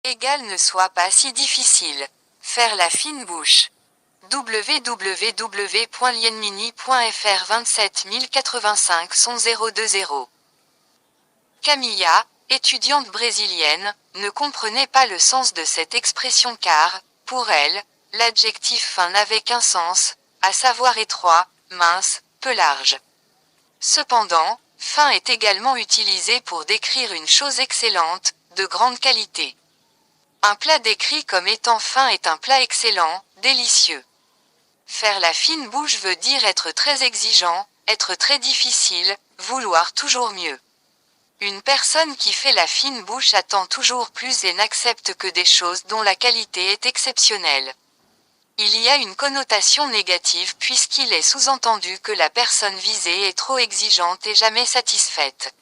Égal ne soit pas si difficile. Faire la fine bouche. www.lienmini.fr 27085 020. Camilla, étudiante brésilienne, ne comprenait pas le sens de cette expression car, pour elle, l'adjectif fin n'avait qu'un sens, à savoir étroit, mince, peu large. Cependant, fin est également utilisé pour décrire une chose excellente, de grande qualité. Un plat décrit comme étant fin est un plat excellent, délicieux. Faire la fine bouche veut dire être très exigeant, être très difficile, vouloir toujours mieux. Une personne qui fait la fine bouche attend toujours plus et n'accepte que des choses dont la qualité est exceptionnelle. Il y a une connotation négative puisqu'il est sous-entendu que la personne visée est trop exigeante et jamais satisfaite.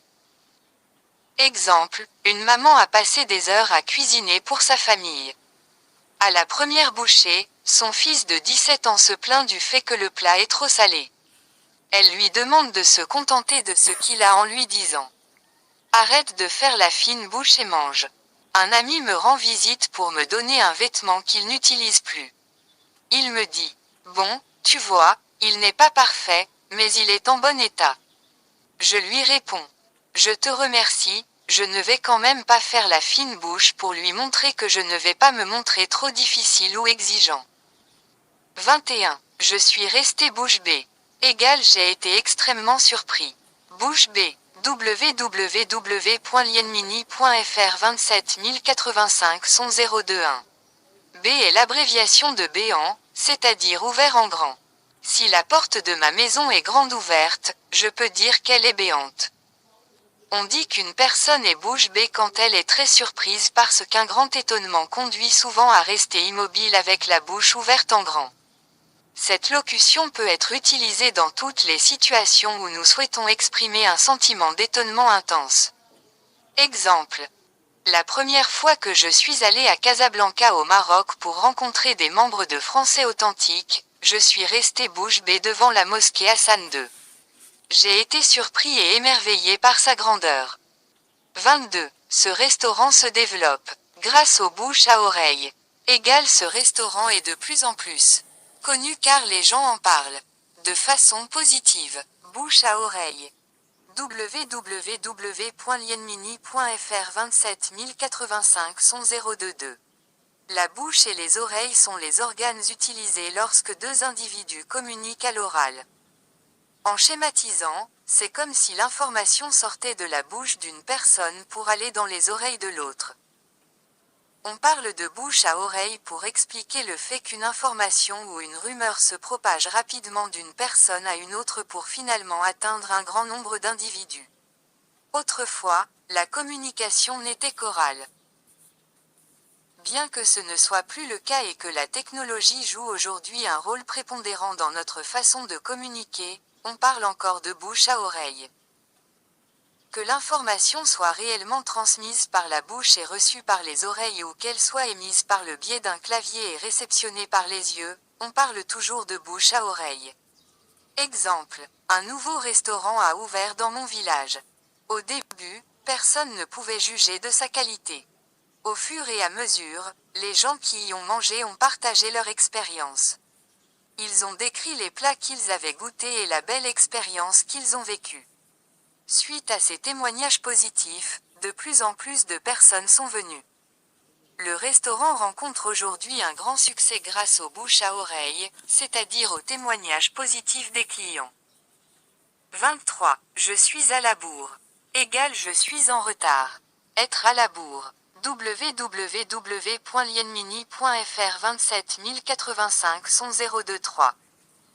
Exemple, une maman a passé des heures à cuisiner pour sa famille. À la première bouchée, son fils de 17 ans se plaint du fait que le plat est trop salé. Elle lui demande de se contenter de ce qu'il a en lui disant: arrête de faire la fine bouche et mange. Un ami me rend visite pour me donner un vêtement qu'il n'utilise plus. Il me dit: bon, tu vois, il n'est pas parfait, mais il est en bon état. Je lui réponds: je te remercie, je ne vais quand même pas faire la fine bouche pour lui montrer que je ne vais pas me montrer trop difficile ou exigeant. 21. Je suis resté bouche bée. Égal j'ai été extrêmement surpris. Bouche bée. www.lienmini.fr 27085 021. B est l'abréviation de béant, c'est-à-dire ouvert en grand. Si la porte de ma maison est grande ouverte, je peux dire qu'elle est béante. On dit qu'une personne est bouche bée quand elle est très surprise parce qu'un grand étonnement conduit souvent à rester immobile avec la bouche ouverte en grand. Cette locution peut être utilisée dans toutes les situations où nous souhaitons exprimer un sentiment d'étonnement intense. Exemple. La première fois que je suis allé à Casablanca au Maroc pour rencontrer des membres de Français authentiques, je suis resté bouche bée devant la mosquée Hassan II. J'ai été surpris et émerveillé par sa grandeur. 22. Ce restaurant se développe, grâce aux bouches à oreille. Égal ce restaurant est de plus en plus connu car les gens en parlent. De façon positive. Bouche à oreille. www.lienmini.fr 27085 022. La bouche et les oreilles sont les organes utilisés lorsque deux individus communiquent à l'oral. En schématisant, c'est comme si l'information sortait de la bouche d'une personne pour aller dans les oreilles de l'autre. On parle de bouche à oreille pour expliquer le fait qu'une information ou une rumeur se propage rapidement d'une personne à une autre pour finalement atteindre un grand nombre d'individus. Autrefois, la communication n'était qu'orale. Bien que ce ne soit plus le cas et que la technologie joue aujourd'hui un rôle prépondérant dans notre façon de communiquer, on parle encore de bouche à oreille. Que l'information soit réellement transmise par la bouche et reçue par les oreilles ou qu'elle soit émise par le biais d'un clavier et réceptionnée par les yeux, on parle toujours de bouche à oreille. Exemple, un nouveau restaurant a ouvert dans mon village. Au début, personne ne pouvait juger de sa qualité. Au fur et à mesure, les gens qui y ont mangé ont partagé leur expérience. Ils ont décrit les plats qu'ils avaient goûtés et la belle expérience qu'ils ont vécue. Suite à ces témoignages positifs, de plus en plus de personnes sont venues. Le restaurant rencontre aujourd'hui un grand succès grâce aux bouches à oreille, c'est-à-dire aux témoignages positifs des clients. 23. Je suis à la bourre. Égal je suis en retard. Être à la bourre. www.lienmini.fr 27085 023.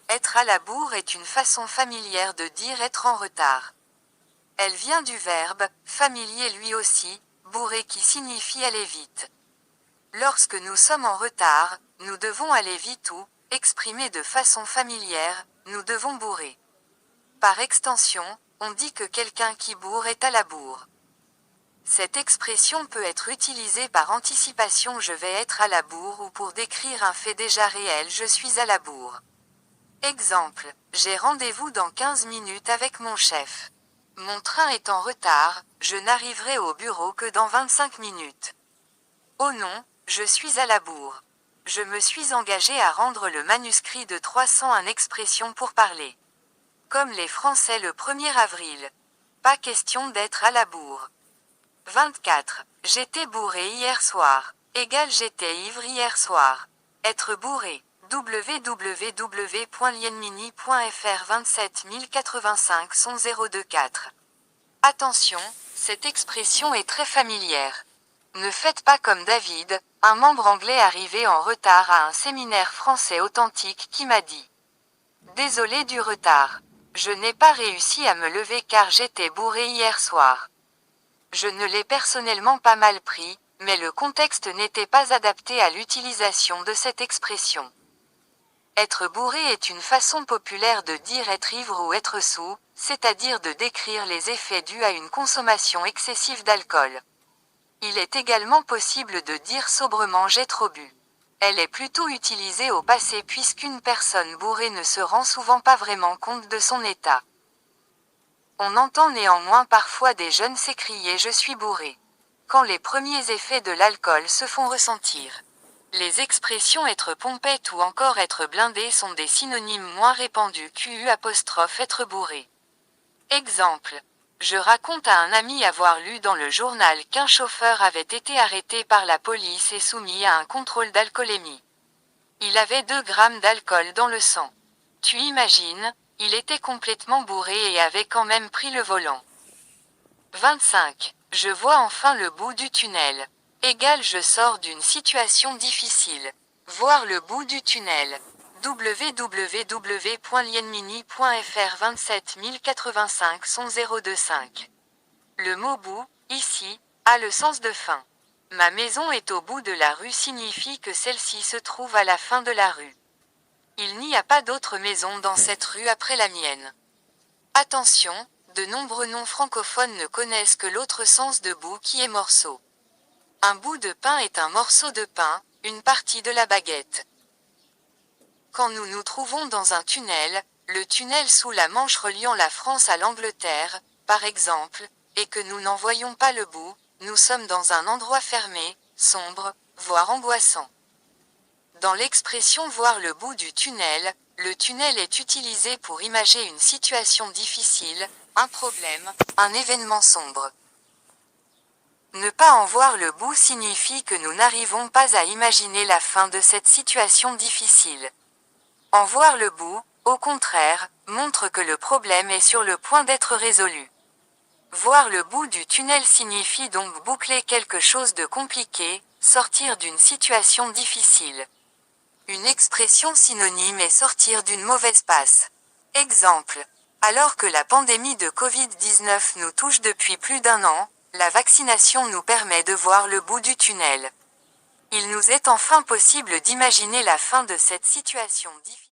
Être à la bourre est une façon familière de dire être en retard. Elle vient du verbe, familier lui aussi, bourrer qui signifie aller vite. Lorsque nous sommes en retard, nous devons aller vite ou, exprimé de façon familière, nous devons bourrer. Par extension, on dit que quelqu'un qui bourre est à la bourre. Cette expression peut être utilisée par anticipation je vais être à la bourre ou pour décrire un fait déjà réel je suis à la bourre. Exemple, j'ai rendez-vous dans 15 minutes avec mon chef. Mon train est en retard, je n'arriverai au bureau que dans 25 minutes. Oh non, je suis à la bourre. Je me suis engagé à rendre le manuscrit de 301 expressions pour parler. Comme les Français le 1er avril. Pas question d'être à la bourre. 24. J'étais bourré hier soir. Égal j'étais ivre hier soir. Être bourré. www.lienmini.fr 27085 024. Attention, cette expression est très familière. Ne faites pas comme David, un membre anglais arrivé en retard à un séminaire français authentique qui m'a dit: Désolé du retard. Je n'ai pas réussi à me lever car j'étais bourré hier soir. Je ne l'ai personnellement pas mal pris, mais le contexte n'était pas adapté à l'utilisation de cette expression. Être bourré est une façon populaire de dire être ivre ou être saoul, c'est-à-dire de décrire les effets dus à une consommation excessive d'alcool. Il est également possible de dire sobrement j'ai trop bu. Elle est plutôt utilisée au passé puisqu'une personne bourrée ne se rend souvent pas vraiment compte de son état. On entend néanmoins parfois des jeunes s'écrier je suis bourré. Quand les premiers effets de l'alcool se font ressentir. Les expressions être pompette ou encore être blindé sont des synonymes moins répandus être bourré. Exemple. Je raconte à un ami avoir lu dans le journal qu'un chauffeur avait été arrêté par la police et soumis à un contrôle d'alcoolémie. Il avait 2 grammes d'alcool dans le sang. Tu imagines, il était complètement bourré et avait quand même pris le volant. 25. Je vois enfin le bout du tunnel. Égal je sors d'une situation difficile. Voir le bout du tunnel. www.lienmini.fr 27085 025. Le mot bout, ici, a le sens de fin. Ma maison est au bout de la rue signifie que celle-ci se trouve à la fin de la rue. Il n'y a pas d'autre maison dans cette rue après la mienne. Attention, de nombreux non francophones ne connaissent que l'autre sens de bout qui est morceau. Un bout de pain est un morceau de pain, une partie de la baguette. Quand nous nous trouvons dans un tunnel, le tunnel sous la Manche reliant la France à l'Angleterre, par exemple, et que nous n'en voyons pas le bout, nous sommes dans un endroit fermé, sombre, voire angoissant. Dans l'expression voir le bout du tunnel, le tunnel est utilisé pour imager une situation difficile, un problème, un événement sombre. Ne pas en voir le bout signifie que nous n'arrivons pas à imaginer la fin de cette situation difficile. En voir le bout, au contraire, montre que le problème est sur le point d'être résolu. Voir le bout du tunnel signifie donc boucler quelque chose de compliqué, sortir d'une situation difficile. Une expression synonyme est sortir d'une mauvaise passe. Exemple. Alors que la pandémie de Covid-19 nous touche depuis plus d'1 an, la vaccination nous permet de voir le bout du tunnel. Il nous est enfin possible d'imaginer la fin de cette situation difficile.